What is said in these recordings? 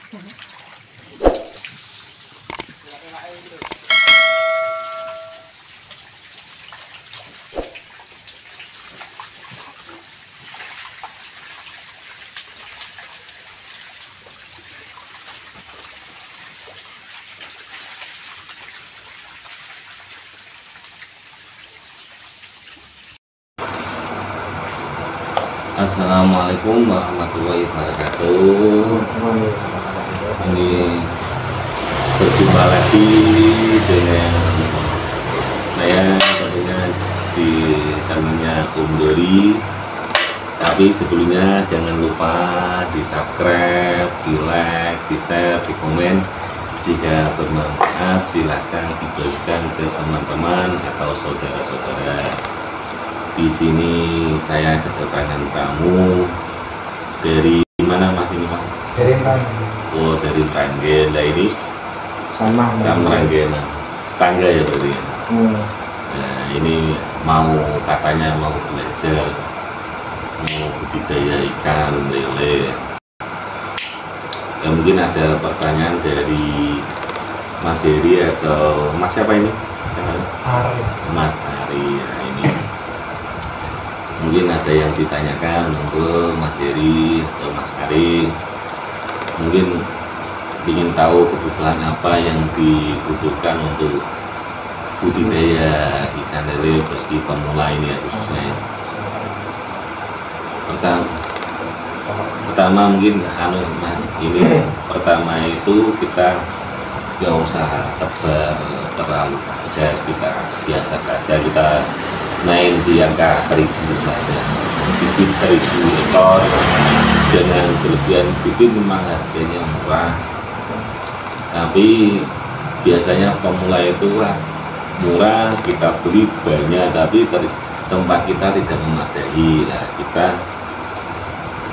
Assalamualaikum warahmatullahi wabarakatuh. Ini berjumpa lagi dengan saya tentunya di channelnya Om Dori. Tapi sebelumnya jangan lupa di subscribe, di like, di share, di komen. Jika bermanfaat silahkan dibagikan ke teman-teman atau saudara-saudara. Di sini saya kedatangan tamu dari mana Mas ini Mas? Dari Ranggen. Oh dari Ranggen. Nah ini sama Ranggen. Tangga ya berarti ya? Nah ini katanya mau belajar mau budidaya ikan lele. Ya mungkin ada pertanyaan dari Mas Heri atau Mas siapa ini? Mas Ari. Nah, ini mungkin ada yang ditanyakan untuk Mas Heri atau Mas Ari, mungkin ingin tahu kebutuhan apa yang dibutuhkan untuk budidaya ikan lele meski pemula ini ya khususnya ya. Pertama mungkin Mas ini pertama itu kita nggak usah tebar terlalu aja, kita biasa saja, kita main di angka 1000 saja, bikin 1000 ekor, jangan berlebihan. Bikin memang harganya murah, tapi biasanya pemula itu murah, kita beli banyak tapi tempat kita tidak memadai. Nah, kita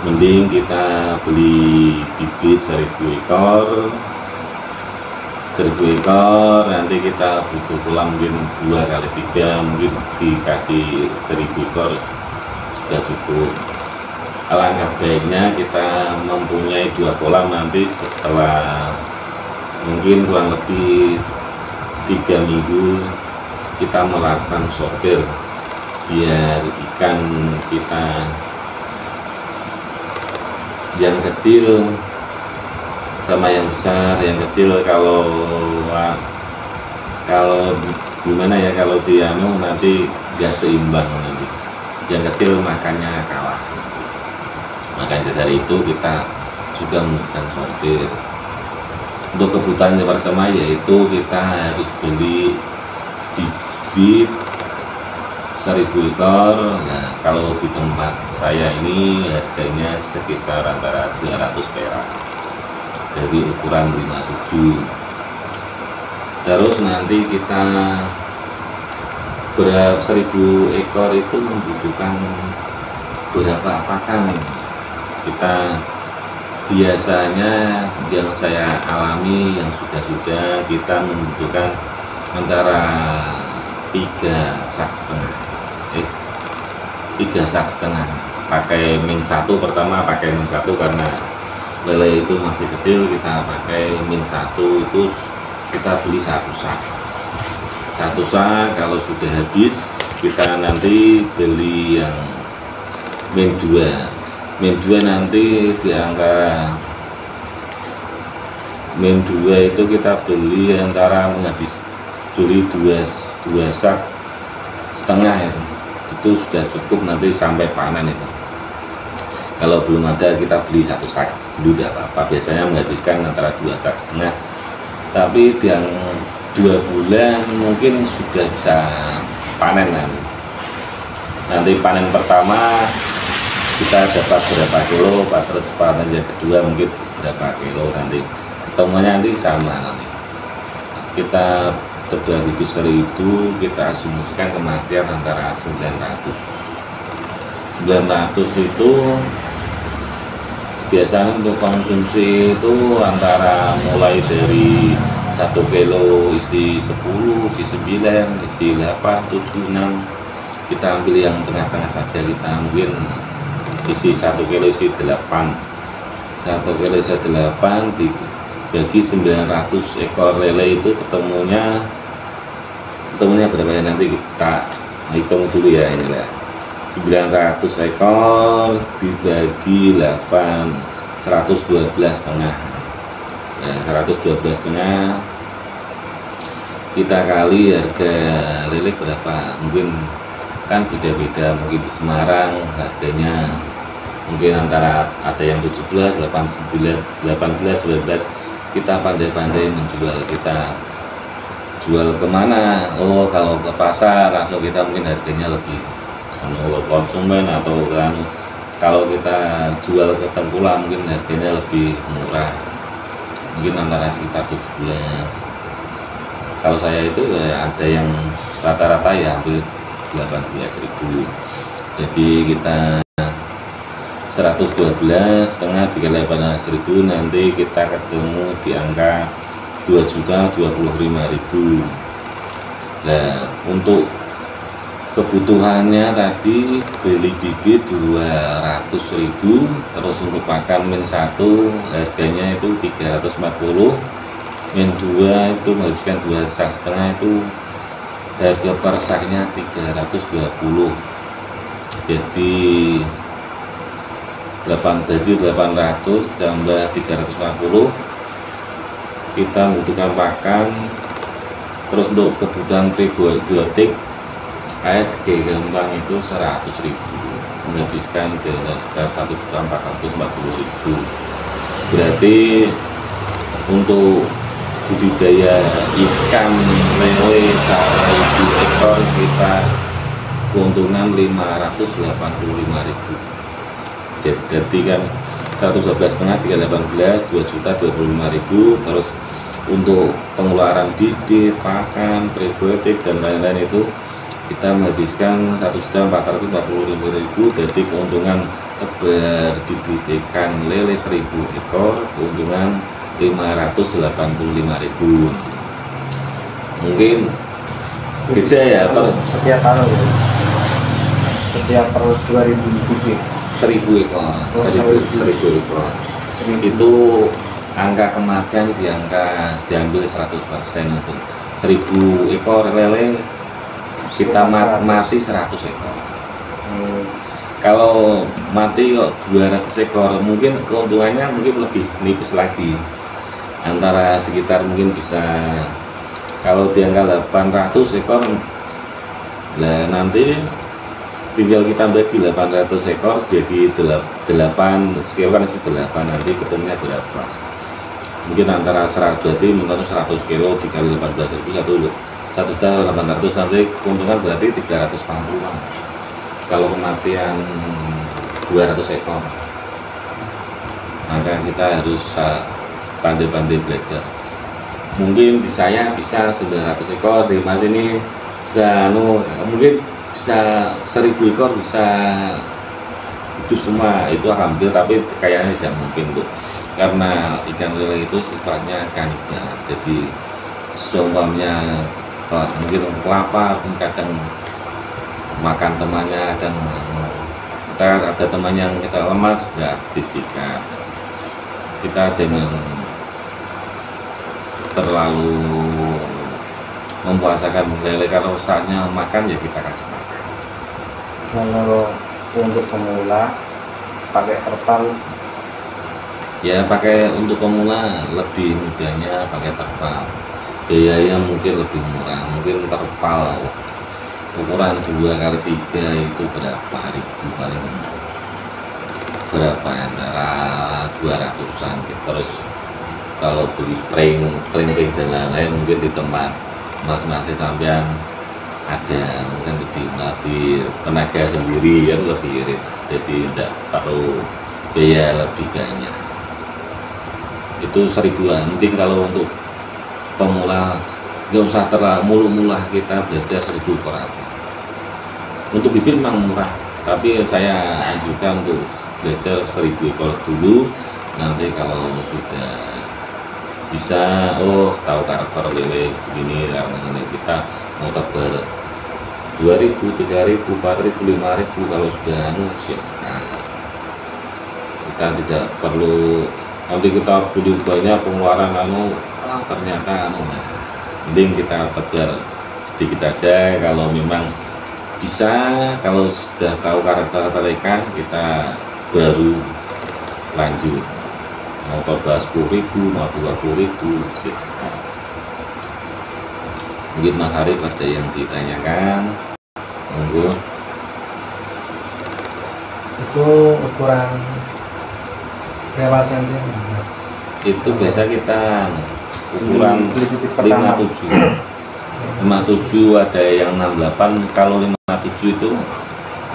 mending kita beli bibit 1000 ekor, nanti kita butuh kolam mungkin 2 kali 3, mungkin dikasih 1000 ekor sudah cukup. Alangkah baiknya kita mempunyai 2 kolam, nanti setelah mungkin kurang lebih 3 minggu kita melakukan sortir biar ikan kita yang kecil sama yang besar. Yang kecil kalau gimana ya, kalau dia nanti gak seimbang, nanti yang kecil makannya kalah. Makanya dari itu kita juga membutuhkan sortir. Untuk kebutuhan yang pertama yaitu kita harus beli bibit 1000 ekor. Nah kalau di tempat saya ini harganya sekitar antara 200 perak dari ukuran 57. Terus nanti kita 1000 ekor itu membutuhkan berapa pakan. Kita biasanya yang saya alami yang sudah kita membutuhkan antara 3 sak setengah, 3 sak setengah. Pakai min 1 pertama, pakai min 1 karena lele itu masih kecil, kita pakai min 1 itu kita beli 1 sak. Kalau sudah habis kita nanti beli yang min 2. Min 2 nanti di angka min 2 itu kita beli antara beli 2 sak setengah itu sudah cukup nanti sampai panen itu. Kalau belum ada kita beli 1 sak dulu tidak apa-apa, biasanya menghabiskan antara 2 sak setengah, tapi yang 2 bulan mungkin sudah bisa panen. Nanti panen pertama kita dapat berapa kilo, terus panen yang kedua mungkin berapa kilo, nanti ketemuannya nanti sama. Nanti kita tebar bibit 1000, kita asumsikan kematian antara 900 itu biasanya untuk konsumsi itu antara mulai dari 1 kilo isi 10, isi 9, isi 8, 7, 6. Kita ambil yang tengah-tengah saja, kita mungkin isi 1 kilo isi 8 1 kilo bisa 8 dibagi 900 ekor lele itu ketemunya berapa ya, nanti kita hitung dulu ya. Ini lah 900 ekor dibagi 8, 112,5. Nah, 112,5 kita kali harga lele berapa, mungkin kan beda-beda, mungkin di Semarang harganya mungkin antara ada yang 17, 89, 18, 19. Kita pandai-pandai menjual, kita jual kemana? Oh, kalau ke pasar langsung kita mungkin harganya lebih konsumen, atau kan kalau kita jual ke Tengkulak mungkin harganya lebih murah, mungkin antara sekitar 17. Kalau saya itu ada yang rata-rata ya hampir 18.000. Jadi kita 112,5 dikali 18.000, nanti kita ketemu di angka 2.025.000. Nah, untuk kebutuhannya tadi beli bibit 200.000, terus untuk pakan min 1 harganya itu 340, min 2 itu menghabiskan 2 sak setengah, itu harga per saknya 320. Jadi 800 tambah 350, kita membutuhkan pakan. Terus untuk kebutuhan prebiotik ASG Gampang itu 100.000, menghabiskan sekitar 1.440.000. berarti untuk budidaya ikan lele 1.000 ekor kita keuntungan 585.000. Jadi kan 112,5 318 2.025.000. Terus untuk pengeluaran bibit, pakan, prebiotik dan lain-lain itu kita menghabiskan 1.440.000. Jadi keuntungan tebar bibit ikan lele 1.000 ekor keuntungan 585.000. Mungkin beda ya setiap tahun ya? Setiap per 2.000 bibit 1.000 ekor, 1.000 ekor. Itu angka kematian diambil 100% itu 1.000 ekor lele kita mati 100 ekor. Kalau mati kok 200 ekor mungkin keuntungannya mungkin lebih nipis lagi, antara sekitar mungkin bisa, kalau di angka 800 ekor lah nanti tinggal kita bagi 800 ekor bagi 8 sekitar kan isi 8, nanti ketemunya berapa, mungkin antara 100, berarti menurut 100 kilo dikali 18.000 1.800.000, nanti keuntungan berarti 340-an kalau kematian 200 ekor. Maka kita harus pandai-pandai belajar. Mungkin di saya bisa 900 ekor, di Mas ini bisa mungkin bisa 1.000 ekor bisa hidup semua, itu hampir, tapi kayaknya tidak mungkin tuh, karena ikan lele itu sifatnya kanibal. Jadi seumpamanya mungkin kelapa pun kadang makan temannya, dan kita ada teman yang kita lemas ya disikat. Kita jangan terlalu mempuasakan lele, kalau saatnya makan ya kita kasih makan. Kalau untuk pemula pakai terpal Ya pakai, untuk pemula lebih mudahnya pakai terpal, biayanya mungkin lebih murah. Mungkin terpal ukuran 2x3 itu berapa ribu, paling berapa, antara 200-an gitu. Terus kalau beli pring dan lain-lain mungkin di tempat mas-masnya sampean ada, mungkin lebih tenaga sendiri yang lebih irit, jadi tidak perlu biaya lebih banyak. Itu 1.000-an. Mungkin kalau untuk pemula nggak usah terlalu mula kita belajar 1.000 ekor aja. Untuk bibit memang murah, tapi saya anjurkan untuk belajar 1.000 ekor dulu. Nanti kalau sudah bisa, tahu karakter lele begini, karena ini kita mau tebar 2.000, 3.000, 4.000, 5.000, kalau sudah silakan. kita tidak perlu nanti kita beli banyak pengeluaran ternyata mending kita tebar sedikit aja. Kalau memang bisa, kalau sudah tahu karakter mereka, kita baru lanjut mau coba 10.000 mau 20.000 silakan. Mungkin Mas Arif ada yang ditanyakan, monggo. Itu ukuran berapa senti Mas? Itu biasa kita ukuran 57 ada yang 68. Kalau 57 itu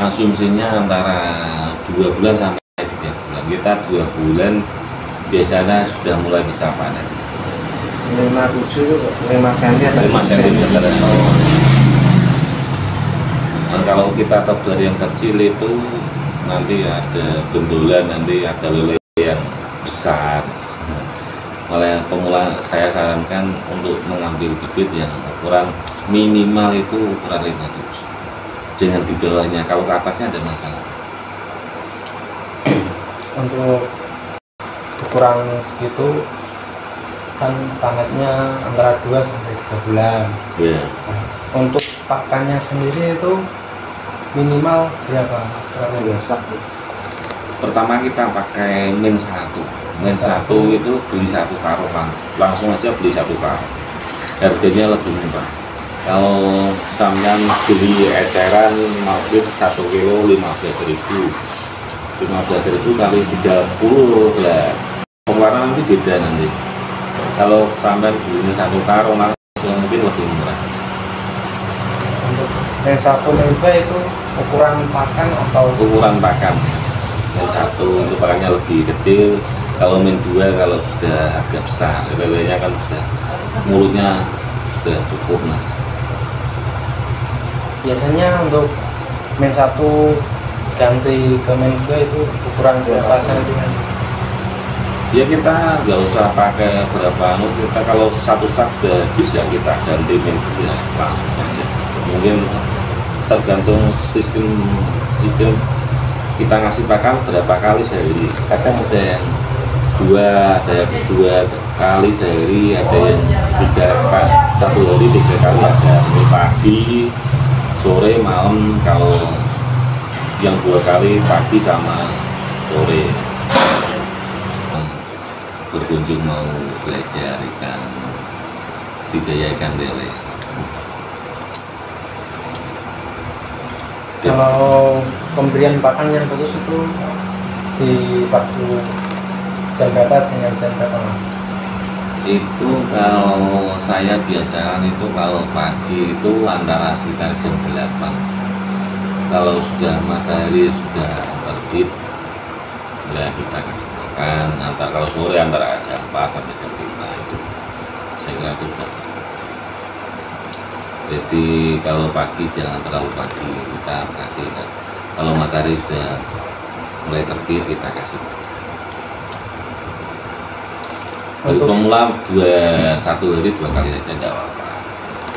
asumsinya antara 2 bulan sampai 3 bulan. Kita 2 bulan biasanya sudah mulai bisa panen. 57 itu 5 cm atau 5 cm. Nah, kalau kita tebar yang kecil itu nanti ada bendolan, nanti ada lele yang besar. Oleh pemula saya sarankan untuk mengambil bibit yang ukuran minimal itu ukuran 57, jangan di bawahnya. Kalau ke atasnya ada masalah. Untuk ukuran segitu kan panetnya antara 2 sampai 3 bulan. Ya. Untuk pakannya sendiri itu minimal berapa? Biasa. Pertama kita pakai min 1 itu beli 1 karung, langsung aja beli 1 karung, harganya lebih murah. Kalau sampean beli eceran mungkin 1 kilo 15.000 kali 30 lah, pengeluaran nanti beda nanti. Kalau sampean belinya 1 karung langsung mungkin lebih murah. Untuk yang 1 lebe itu ukuran pakan atau ukuran pakan? Yang 1 itu pakannya lebih kecil. Kalau min 2 kalau sudah agak besar, lelenya kan sudah mulutnya sudah cukup. Nah, biasanya untuk min 1 ganti ke min 2 itu ukuran berapa cm? ya kita nggak usah pakai berapa kita kalau 1 sak sudah bisa kita ganti min 2 langsung aja. Mungkin tergantung sistem kita ngasih pakan berapa kali sehari. Kadang ada yang 2 kali sehari, ada yang 1 hari 3 kali, ada pagi, sore, malam. Kalau yang 2 kali pagi sama sore. Berkunjung mau belajar ikan budidaya ikan lele. Kalau pemberian pakan yang bagus itu di waktu jam berapa dengan jam berapa Mas? Itu kalau saya biasakan itu kalau pagi itu antara sekitar jam 8. Kalau sudah matahari sudah terbit ya kita kasih makan. Kalau sore antara jam 4 sampai jam 5 itu saya kira itu sudah. Jadi kalau pagi jangan terlalu pagi kita kasih. Kalau matahari sudah mulai terbit kita kasih. Bagi pemula 1 hari 2 kali saja tidak apa-apa.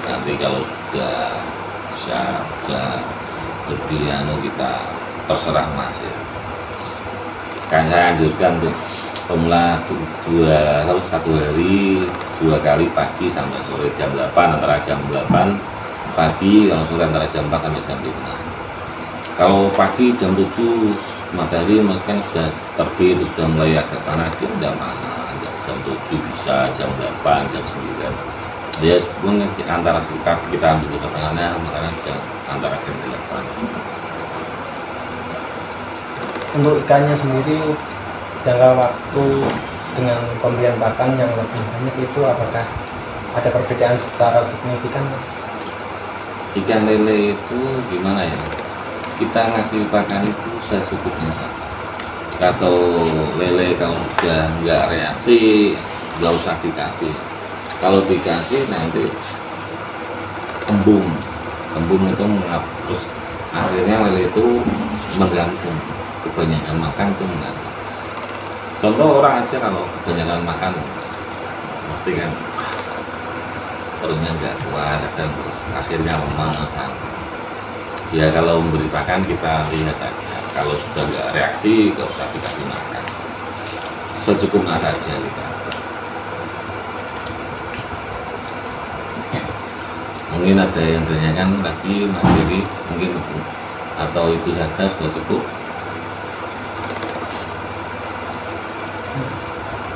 Nanti kalau sudah bisa sudah lebih kita terserah Mas ya. Sekarang saya anjurkan untuk pemula 1 hari 2 kali pagi sampai sore jam 8, antara jam 8 pagi, kalau sore antara jam 4 sampai jam 5. Kalau pagi jam 7 matahari maksudnya sudah terbit, sudah mulai agak panas ya tidak masalah. Jam 7 bisa, jam 8, jam 9 ya, mungkin antara sekitar kita ambil keterangannya makanya antara jam 8. Untuk ikannya sendiri jangka waktu dengan pemberian pakan yang lebih banyak itu apakah ada perbedaan secara signifikan Mas? Ikan lele itu gimana ya, kita ngasih pakan itu secukupnya saja. Atau lele kalau sudah nggak reaksi nggak usah dikasih. Kalau dikasih nanti kembung itu menghapus, akhirnya lele itu menggantung, kebanyakan makan itu menggantung. Contoh orang aja kalau kebanyakan makan pasti kan perutnya nggak kuat dan terus akhirnya lemas. Ya kalau memberi pakan kita lihat aja, kalau sudah nggak reaksi nggak usah dikasih makan. secukupnya saja kita. Mungkin ada yang tanyakan lagi Mas Diri, mungkin atau itu saja sudah cukup.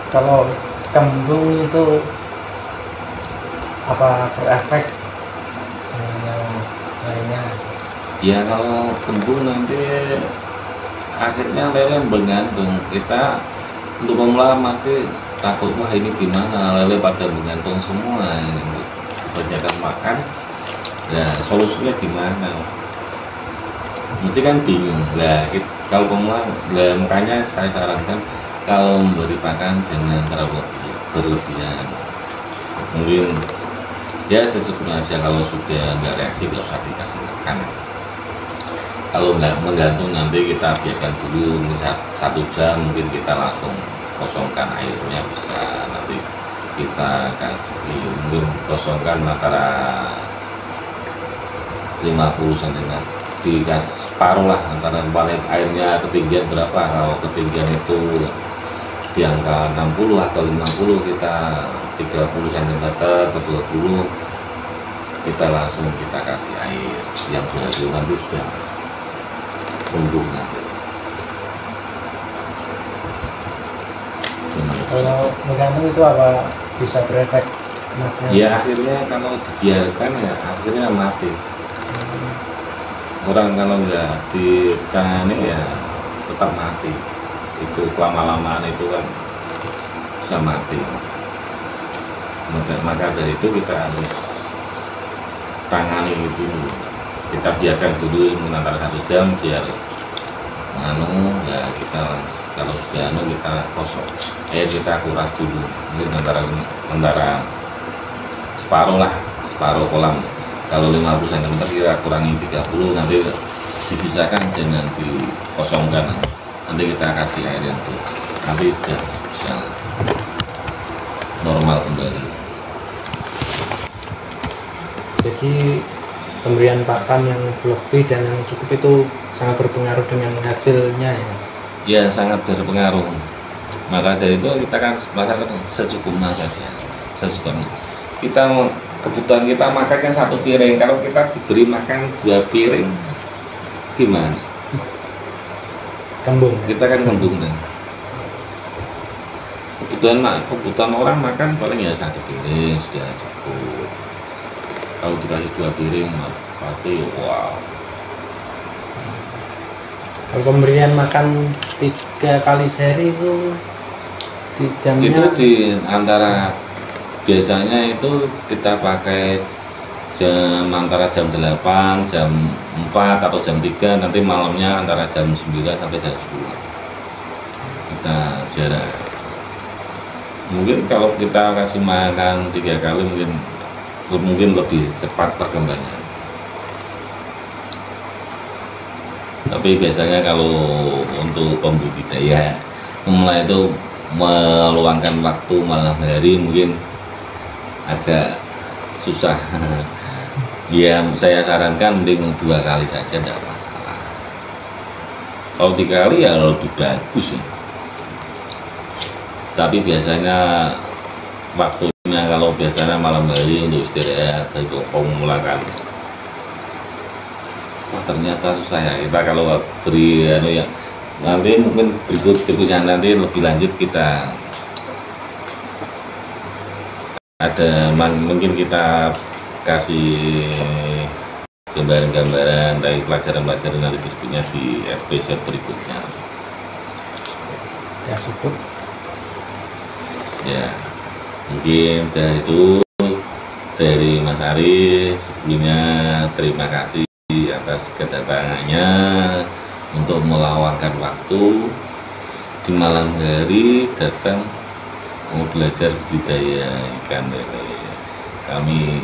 Kalau kembung itu apa berefek dengan yang lainnya? Ya kalau kembung nanti akhirnya lele bergantung. Kita untuk pemula pasti takut, wah ini gimana, lele pada bergantung semua ini, kebanyakan makan. Nah solusinya gimana? Mesti kan bingung. Nah kalau pemula, makanya saya sarankan kalau memberi pakan jangan terlalu berlebihan. Mungkin ya secukupnya aja. Kalau sudah nggak reaksi nggak usah dikasih makan. Kalau nggak menggantung nanti kita biarkan dulu 1 jam, mungkin kita langsung kosongkan airnya, bisa nanti kita kasih, mungkin kosongkan antara 50 cm, dikasih separuh lah, antara paling airnya ketinggian berapa. Kalau ketinggian itu di angka 60 atau 50, kita 30 cm atau 20 kita langsung kita kasih air yang baru, nanti sudah sembuh nanti. Kalau menggantung itu apa bisa berefek matinya? Ya akhirnya kalau dibiarkan ya akhirnya mati. Orang kalau nggak ditangani ya tetap mati. Itu lama-lamaan itu kan bisa mati. Maka dari itu kita harus tangani itu. Kita biarkan dulu antara 1 jam biar ya kita kalau sudah kita kosong, kita kuras dulu, mungkin antara separuh kolam. Kalau 50 cm kita kurangi 30, nanti disisakan jangan dikosongkan, nanti kita kasih air yang itu, nanti sudah bisa normal kembali. Jadi pemberian pakan yang berlebih dan yang cukup itu sangat berpengaruh dengan hasilnya ya Mas? Ya sangat berpengaruh. Maka dari itu kita kan masakan secukupnya saja, secukupnya. Kita kebutuhan kita makan kan 1 piring, kalau kita diberi makan 2 piring gimana? Kembung. Kita kan kembung kan. Kebutuhan orang makan paling ya 1 piring sudah cukup. Kalau dikasih 2 piring mas pasti wow. Kalau pemberian makan 3 kali sehari itu di jamnya itu di antara, biasanya itu kita pakai antara jam 8, jam 4 atau jam 3, nanti malamnya antara jam 9 sampai jam 10 kita jarak. Mungkin kalau kita kasih makan 3 kali mungkin lebih cepat perkembangan. Tapi biasanya kalau untuk pembudidaya pemula itu meluangkan waktu malam hari mungkin agak susah. Ya saya sarankan mending 2 kali saja, tidak masalah. Kalau 3 kali ya lebih bagus ya. Tapi biasanya waktunya kalau biasanya malam hari untuk istirahat itu pemula kan. Wah ternyata susah ya kita kalau beri ya. Nanti mungkin berikutnya nanti lebih lanjut kita ada mungkin kita kasih gambaran-gambaran dari pelajaran-pelajaran nanti berikutnya di episode berikutnya. ya cukup Ya mungkin dari itu dari Mas Ari. Sebelumnya terima kasih atas kedatangannya untuk meluangkan waktu di malam hari datang mau belajar budidaya ikan lele. Kami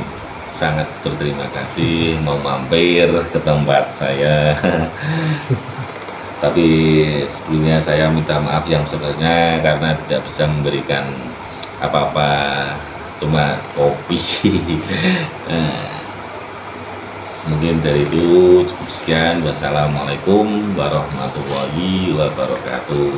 sangat berterima kasih mau mampir ke tempat saya. Tapi sebelumnya saya minta maaf yang sebenarnya karena tidak bisa memberikan apa-apa, cuma kopi. Mungkin dari itu cukup sekian. Wassalamualaikum warahmatullahi wabarakatuh.